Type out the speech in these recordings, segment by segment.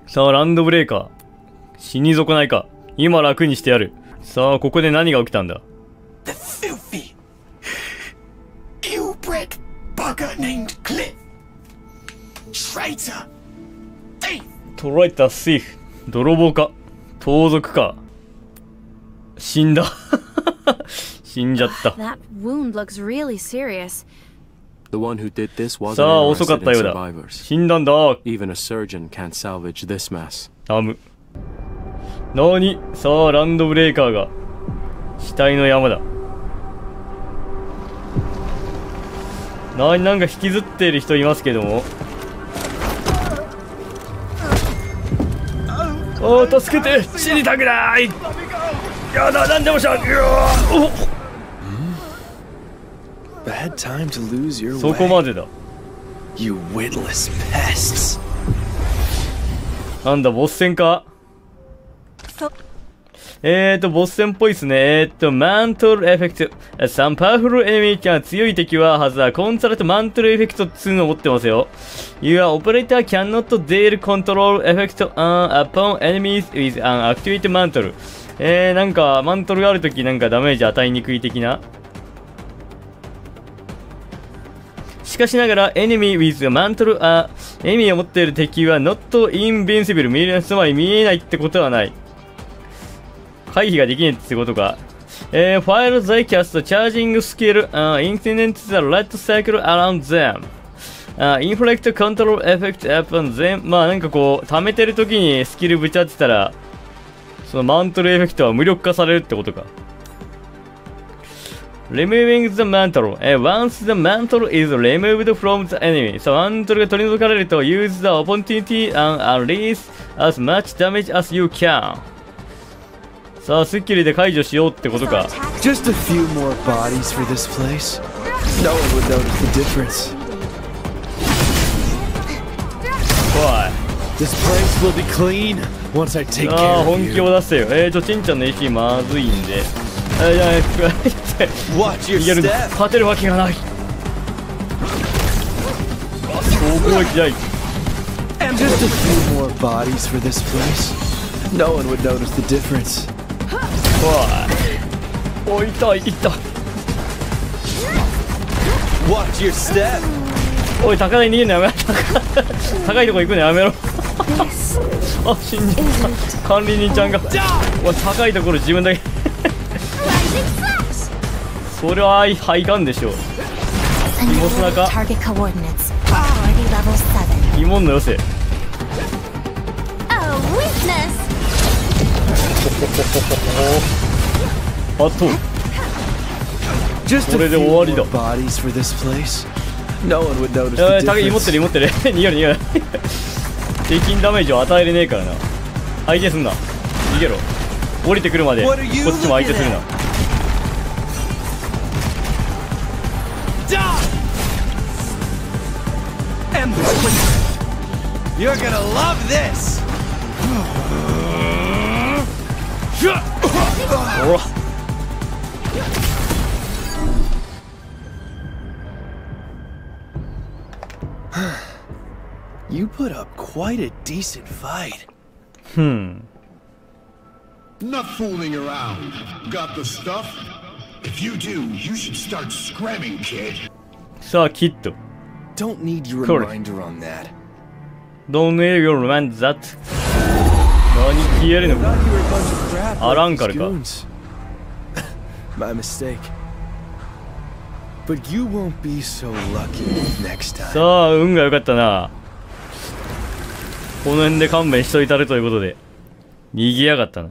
さあ、ランドブレーカー。死に損ないか。今楽にしてやる。さあ、ここで何が起きたんだ。The filthy, ill-bred bugger named Cliff. Traitor. Thief. 捕らえたスイフ。泥棒か。盗賊か。死んだ。死んじゃった。That wound looks really serious. The one who did this wasn't さあ、遅かったよう interested だ。 in survivors. 死んだんだ。Even a surgeon can't salvage this mess. ダム。なに？さあ、ランドブレーカーが。死体の山だ。なんか引きずっている人いますけども。おー、助けて！死にたくない！やだ、なんでもしゃん。Bad time to lose your way. そこまでだ。You witless pests. なんだ、ボス戦か？ボス戦っぽいっすね。マントルエフェクト。Some powerful enemy が強い敵ははずだ。コンサルトマントルエフェクト2の持ってますよ。Your operator cannot deal control effect upon enemies with an activated mantle. なんか、マントルがあるときなんかダメージ与えにくい的な。しかしながら、enemy with a mantle エミを持っている敵は not invincible。つまり見えないってことはない。回避ができないってことか。While they cast charging skill, incident the red circle around them. Inflict control effect upon them. まあなんかこう、溜めてる時にスキルぶち当てたら、そのマントルエフェクトは無力化されるってことか。Removing the mantle. Once the mantle is removed from the enemy. さあ、マントルが取り除かれると、use the opportunity and release as much damage as you can. さあ、スッキリで解除しようってことか。Just a few more bodies for this place. No one would notice the difference. おい。This place will be clean once I take あ care あ、 of 本気 you. を出せよ。ちんちゃんの HP まずいんで。じゃあ、Watch your 逃げるの。 step. 勝てるわけがない。総攻撃だい。Just a few more bodies for this place. No one would notice the difference. おい、痛い、痛い。Watch your step. おい、高台に逃げるのやめろ。高いとこ行くのやめろ。あ、死んじゃった。管理人ちゃんが。おい、高いところ自分だけ。それはいかんでしょう。芋砂か。芋のよせ。あと。これで終わりだ。高い持ってる持ってる。逃げる逃げる。敵にダメージを与えれねえからな。相手すんな。逃げろ。降りてくるまでこっちも相手するな。You're gonna love this. ほら。You put up quite a decent fight. Not fooling around. Got the stuff? If you do, you should start scramming, kid. さあ、キッド。 Don't need your Correct. reminder on that. Don't need your remind that. 何消えるのか。アランカルか。My mistake. But you won't be so lucky next time. さあ、運が良かったな。この辺で勘弁しといたれということで。逃げやがったな。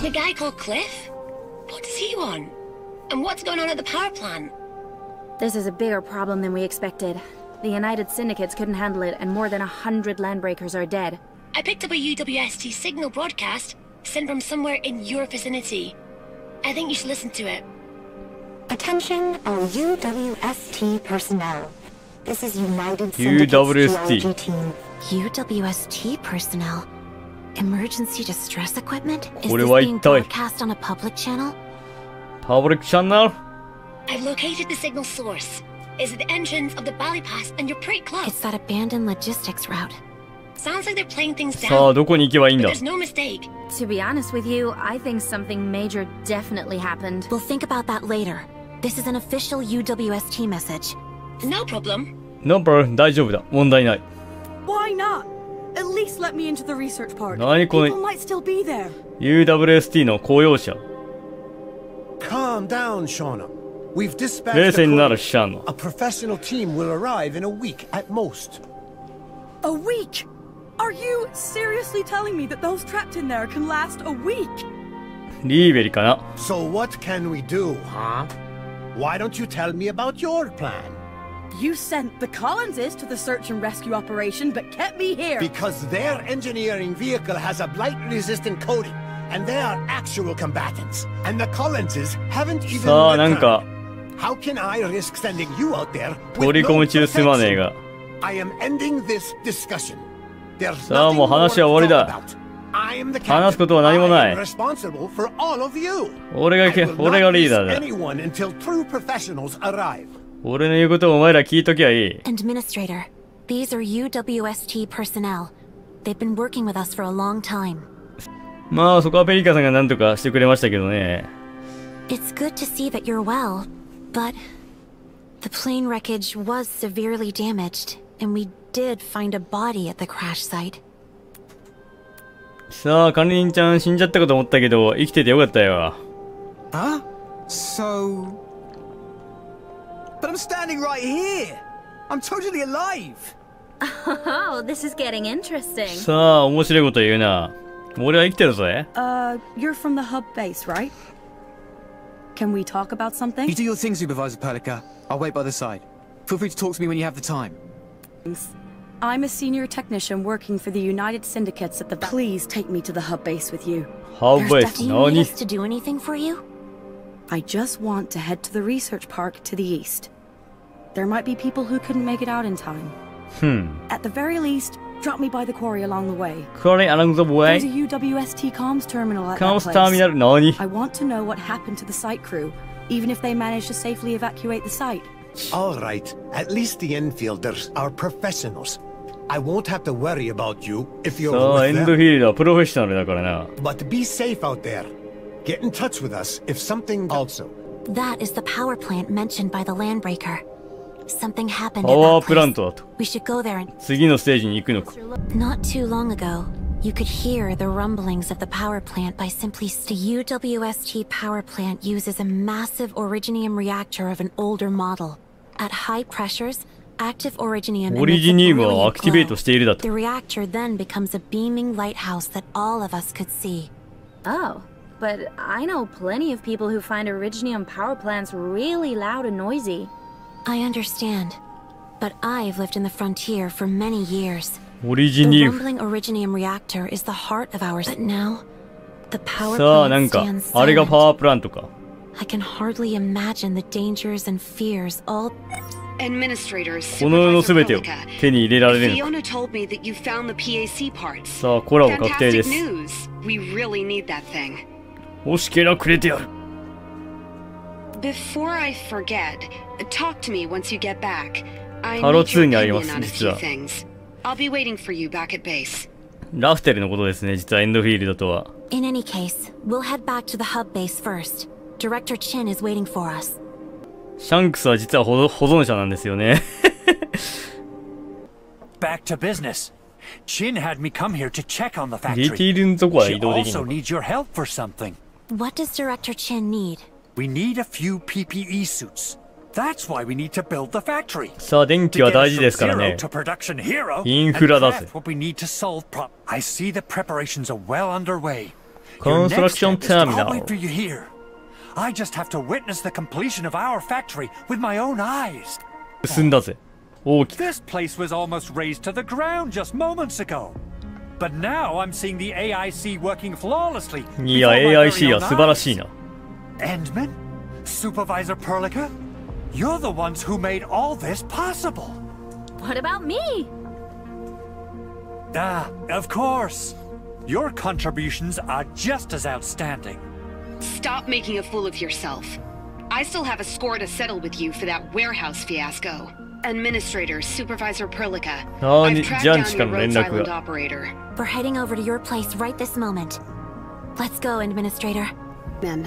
The guy called Cliff? What does he want? And what's going on at the power plant? This is a bigger problem than we expected. The United Syndicates couldn't handle it, and more than 100 landbreakers are dead. I picked up a UWST signal broadcast sent from somewhere in your vicinity. I think you should listen to it. Attention all UWST personnel. This is United Syndicates geology team. UWST personnel? Emergency distress equipment? Is これ this は being 一体 broadcast on a public channel? パブリックチャンネル I've located the signal source. It's at the entrance of the Valley Pass, and you're pretty close. It's that abandoned logistics route. Sounds like they're playing things さあ down. どこに行けばいいん But だ。 there's no mistake. To be honest with you, I think something major definitely happened. We'll think about that later. This is an official UWST message. No problem. No problem 大丈夫だ、問題ない。 Why not? At least let me into the research part. 何これ People might still be there. UWST の公用車。 Calm down, Shauna. We've 冷 dispatched 静になる a シャンの。 professional team will arrive in a week at most. A week? Are you seriously telling me that those trapped in there can last a week? リーベリかな。 So what can we do, huh? Why don't you tell me about your plan? You sent the Collinses to the search and rescue operation, but kept me here. Because their engineering vehicle has a blight-resistant coating, and they are actual combatants. And the Collinses haven't even さあなんか returned. How can I risk sending you out there 取り with 込 no む中すまねえ protection? が。 I am ending this discussion. There's さあ nothing もう more 話は to 終わり talk だ。 about. I am the 話す captain. ことは何もない I am responsible for all of you. 俺が I will 俺が not リーダー release だ。 anyone until true professionals arrive. 俺の言うことをお前ら聞いときゃいい。 Administrator, these are UWST personnel. They've been working with us for a long time. まあそこはペリカさんが何とかしてくれましたけどね。 It's good to see that you're well, but the plane wreckage was severely damaged, and we did find a body at the crash site. さあ管理人ちゃん死んじゃったかと思ったけど生きててよかったよ。 Huh? So... But I'm standing right here! I'm totally alive! Oh, this is getting interesting. さあ面白いこと言うな。俺は生きてるぜ。 You're from the hub base, right? Can we talk about something? You do your thing, Supervisor Perlica. I'll wait by the side. Feel free to talk to me when you have the time. I'm a senior technician working for the United Syndicates at the... Please take me to the hub base with you. ハーブベース Do you need 何 us to do anything for you? I just want to head to the research park to the east. There might be people who couldn't make it out in time. At the very least, drop me by the quarry along the way. Quarry along the way? There's a UWST comms terminal at Comms that place. terminal 何 I want to know what happened to the site crew, even if they managed to safely evacuate the site. All right. At least the infielders are professionals. I won't have to worry about you if you're さあエン with ドフ them. ィールドはプロフェッショナルだからな。 But be safe out there. Get in touch with us if something also. That is the power plant mentioned by the landbreaker. Something happened パ at ワー that プラン place. トだと。 We should go there and... 次のステージに行くのか。 Not too long ago, you could hear the rumblings of the power plant by simply... The UWST power plant uses a massive originium reactor of an older model. At high pressures, active originium オリ emits ジ a ニウムは brilliant アクティベー glow. トしているだと。 The reactor then becomes a beaming lighthouse that all of us could see. Oh, but I know plenty of people who find originium power plants really loud and noisy. I understand, but I've lived in the frontier for many years. オリジ The ニウム。 rumbling originium reactor is the heart of ours. But now, the power さあな plant んか stands あれが silent. パワープラントか。 I can hardly imagine the dangers and fears all... Administrators, この世の Supervisor 全てを Perlica. 手に入れられるのか。 Fiona told me that you found the PAC parts. さあコラボ確定で Fantastic す。 news. We really need that thing. 欲しけりゃくれてやる。 Before I forget, talk to me once you get back. I タロ need your 2にありま opinion す on a 実 few は。 things. I'll be waiting for you back at base. ラフテルのことですね、実はエンドフィールドとは。 In any case, we'll head back to the hub base first. Director Chin is waiting for us. シャンクスは実は保存者なんですよね。 Back to business. Chin had me come here to check on the ディ factory. ティールのとこは She 移動できる also のか。 needs your help for something. What does Director Chin need? We need a few PPE suits. That's why we need to build the factory. さあ電気 To は get 大 us 事ですか from ら zero ね。 to production hero インフラ and だぜ。 craft what we need to solve I see the preparations are well underway. Construction Your next step is to- I'll terminal. wait for you here. I just have to witness the completion of our factory with my own eyes. 進んだぜ。大きく。 This place was almost razed to the ground just moments ago. But now I'm seeing the AIC working flawlessly. いや before my AIC very は own 素晴らしいな。 Endman? Supervisor Perlica? You're the ones who made all this possible. What about me? Ah, of course. Your contributions are just as outstanding. Stop making a fool of yourself. I still have a score to settle with you for that warehouse fiasco. Administrator, Supervisor Perlica. 何 I've tracked ジャン down チか your の連 Rhodes 絡 Island が。 operator. We're heading over to your place right this moment. Let's go, Administrator. Men,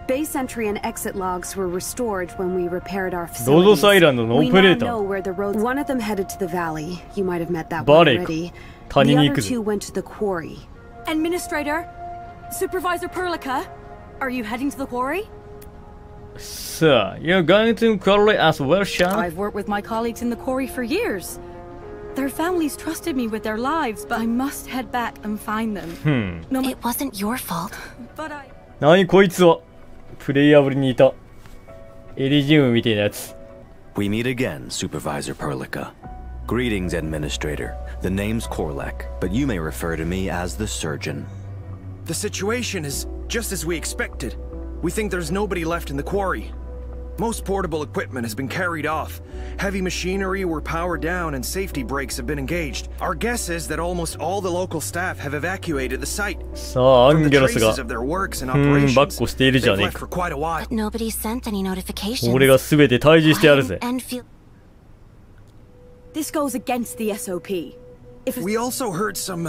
base entry and exit logs were restored when we repaired our ロード facilities. スアイランドのオ We ペレ now ータ know ー。 where the roads. One of them headed to the valley. You might have met that one バレーか。 already. 谷 The に行 other くぜ。 two went to the quarry. Administrator? Supervisor Perlica? Are you heading to the quarry? So, you're going to quarry as well, Sean? I've worked with my colleagues in the quarry for years. Their families trusted me with their lives, but I must head back and find them. No, It wasn't your fault. but I... 何こいつは。プレイヤブルにいた。エリジウムみたいなやつ。We meet again, Supervisor Perlica. Greetings, Administrator. The name's Korlek, but you may refer to me as the Surgeon. The situation is just as we expected. We think there's nobody left in the quarry. Most portable equipment has been carried off. Heavy machinery were powered down and safety brakes have been engaged. Our guess is that almost all the local staff have evacuated the site. さあ、アン From ゲ the ロスが traces of their works and バッ operations, コしているじゃ they've ねえ left か。 for quite a while. But nobody sent any notifications. 俺が全て退治してやるぜ。 Enfield. This goes against the SOP. If We also heard some,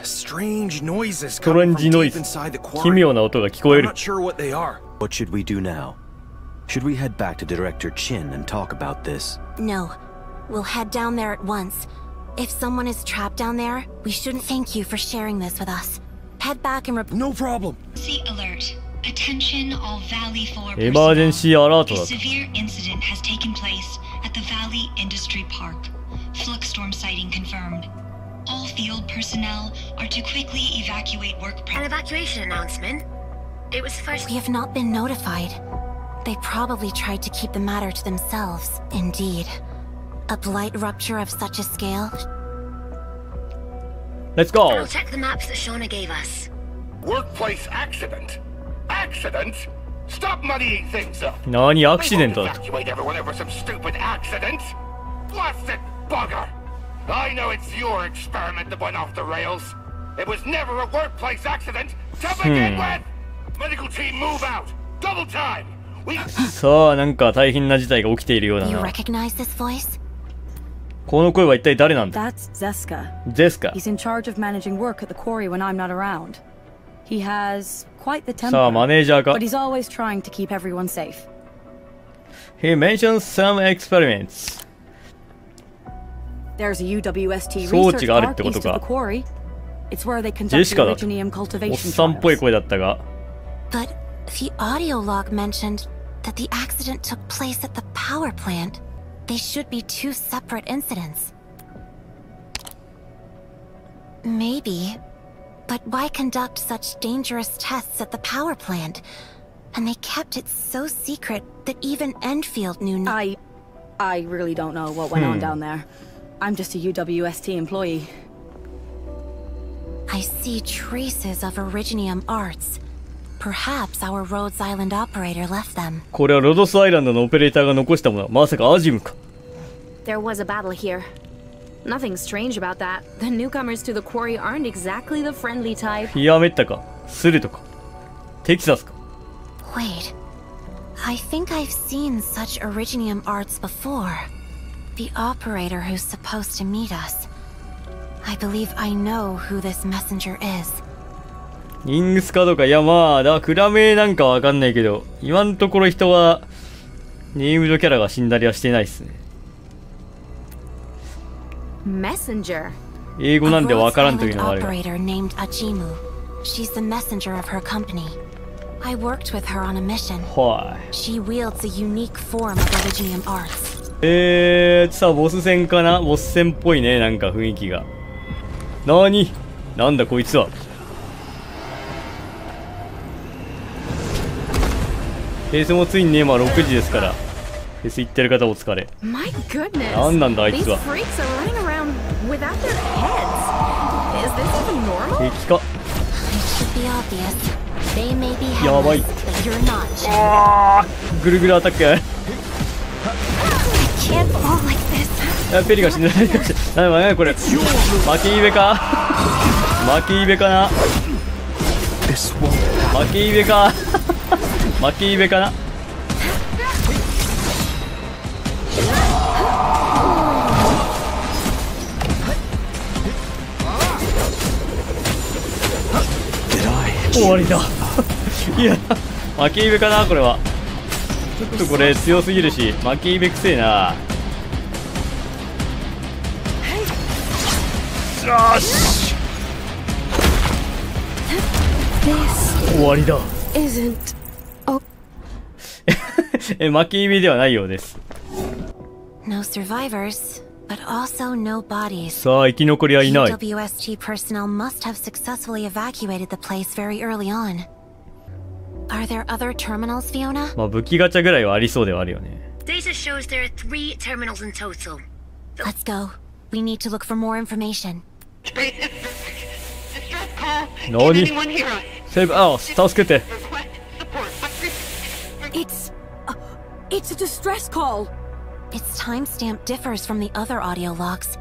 strange noises ストレ coming ン from ジノイ deep ズ。 inside the 奇 quarry. 妙な音が聞こえ I'm る not。sure what they are. What should we do now? Should we head back to Director Chin and talk about this? No. We'll head down there at once. If someone is trapped down there, we shouldn't. Thank you for sharing this with us. Head back and No problem. See alert. Attention all Valley 4 エマージェンシーアラート A だと。 severe incident has taken place at the Valley Industry Park. Flux storm sighting confirmed. All field personnel are to quickly evacuate work. An evacuation announcement? It was first... We have not been notified. They probably tried to keep the matter to themselves. Indeed. A blight rupture of such a scale? Let's go! I'll check the maps that Shauna gave us. Workplace accident? Accident? Stop muddying things up. 何アクシデントだと。 Evacuate everyone over some stupid accident? Blasted bugger! I know it's your experiment that went off the rails. It was never a workplace accident to begin with! Medical team, move out! Double time! さあ、なんか大変な事態が起きているようだ You な。 recognize this voice? この声は一体誰なんだ。 That's Zeska. ゼスカ。 He's in charge of managing work at the quarry when I'm not around. He has quite the さあ、マ temper, ネージャーか but。he's always trying to keep everyone safe. He mentions some experiments. There's a UWST 装置 research があるっ park てこと east of か。 the quarry. It's where they ジェ conduct シ the カだと。 originium おっ cultivation さんっぽい trials. 声だったが。 But the audio log mentioned that the accident took place at the power plant. They should be two separate incidents. Maybe. But why conduct such dangerous tests at the power plant? And they kept it so secret that even Enfield knew no- I really don't know what went on down there. I'm just a UWST employee. I see traces of Originium arts. Perhaps our Rhodes Island operator left them. これはロドスアイランドのオペレーターが残したものはまさかアジムか。 There was a battle here. Nothing strange about that. The newcomers to the quarry aren't exactly the friendly type. ヒアメッタか。スルトか。テキサスか。 Wait. I think I've seen such Originium arts before. The operator who's supposed to meet us. I believe I know who this messenger is. イングスかどうか。いやまあ、クラメなんかわかんないけど、今のところ人は、ネームドキャラが死んだりはしてないっすね。 Messenger. 英語なんでわからんというのがあるが。 Operator named Ajimu. She's the messenger of her company. I worked with her on a mission. はい。 She wields a unique form of Originium arts. さあ、ボス戦かな。ボス戦っぽいね、なんか雰囲気が。なになんだこいつは。フェスもついにね、今6時ですから。フェス行ってる方お疲れ。 My goodness. なんなんだあい These つは。 freaks are running around without their heads. Is this even normal? 敵か。 It should be obvious. They may be やばい。 headless, but you're not. あーぐるぐるアタック。 I can't fall like this. ペリが死んでないかもしれない。なにこれ。巻きイベか。巻きイベかな。巻きイベか。巻きイベかな。終わりだいや負けイベかなこれは。ちょっとこれ強すぎるし負けイベくせえな。よし終わりだ負けイベではないようです。 No survivors, but also no bodies. さあ生き残りはいない。 UWST personnel must have successfully evacuated the place very early on. Are there other terminals, Fiona? まあ武器ガチャぐらいはありそうではあるよね。 Data shows there are 3 terminals in total. Let's go. We need to look for more information. 何？セーブアウト助けて。 It's a distress call. Its timestamp differs from the other audio logs.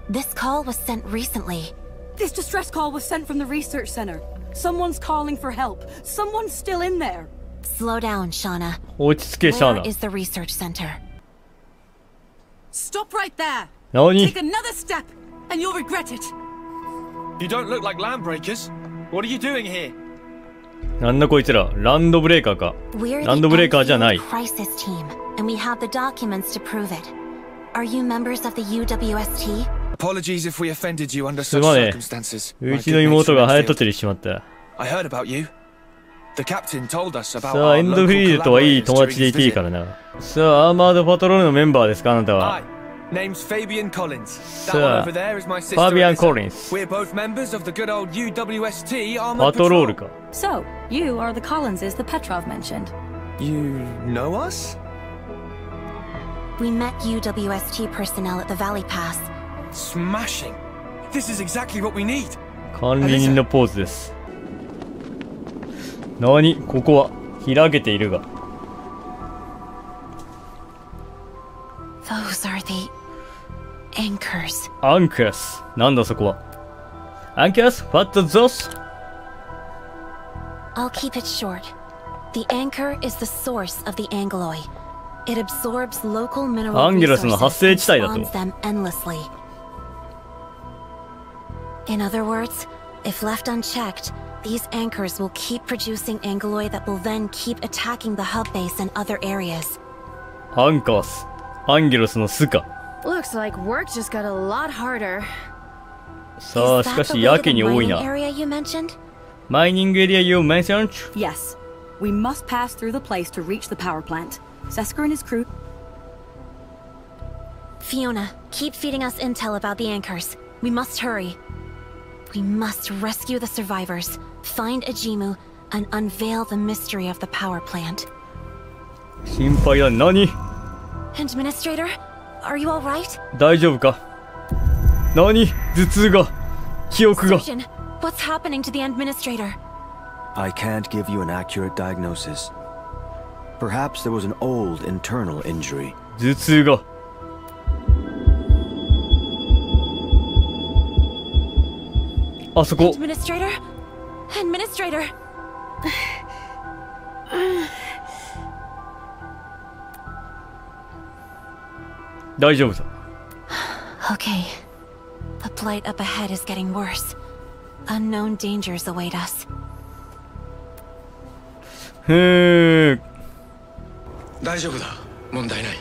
This call was sent recently. This distress call was sent from the research center. Someone's calling for help. Someone's still in there. Slow down, Shauna. 落ち着け、シャーナ。 Where is the research center? Stop right there. 何？ Take another step, and you'll regret it. You don't look like landbreakers. What are you doing here? なんだこいつら、ランドブレーカーか。 We're ランドブレーカーじゃない。 the crisis team, and we have the documents to prove it. Are you members of the UWST? Apologies if we offended you under す such まね circumstances. え。うちの妹がハヤトチにしちまった。 I heard about you. The captain told us about さあ、 our エンドフィールドとはいい友達でいていいからな。さあ、アーマードパトロールのメンバーですか、あなたは。 Name's Fabian Collins. That さ one あ、 over there is my sister. ファビアン・ Alyssa. コリンス。 We're both members of the good old UWST パ armored トロー patrol. ルか。 So, you are the Collinses the Petrov mentioned. You know us? We met UWST personnel at the Valley Pass. Smashing. This is exactly what we need. 管理人のポーズです。何？ここは開けているが。 Those are the anchors. アンカス。なんだそこは。アンカス What those? I'll keep it short. The anchor is the source of the Angeloy. It absorbs local mineral アンゲロスの resources 発生 and 地帯だと。 spawns them endlessly. In other words, if left unchecked, these anchors will keep producing Angeloy that will then keep attacking the hub base and other areas. アンカス。アンゲロスの巣か。 Looks like work just got a lot harder. さあ、しかしやけに多いな。 area you mentioned? マイニングエリア you mentioned? Yes. We must pass through the place to reach the power plant. Sesker and his crew. Fiona, keep feeding us intel about the anchors. We must hurry. We must rescue the survivors, find Ajimu, and unveil the mystery of the power plant. 心配だ。何？ Administrator, are you all right? 大丈夫か？何？頭痛が。記憶が。 Surgeon, what's happening to the administrator? I can't give you an accurate diagnosis. Perhaps there was an old internal injury. 頭痛が。あそこ。 Administrator? Administrator! 大丈夫だ。 Okay. The blight up ahead is getting worse. Unknown dangers await us. へえ。大丈夫だ。問題ない。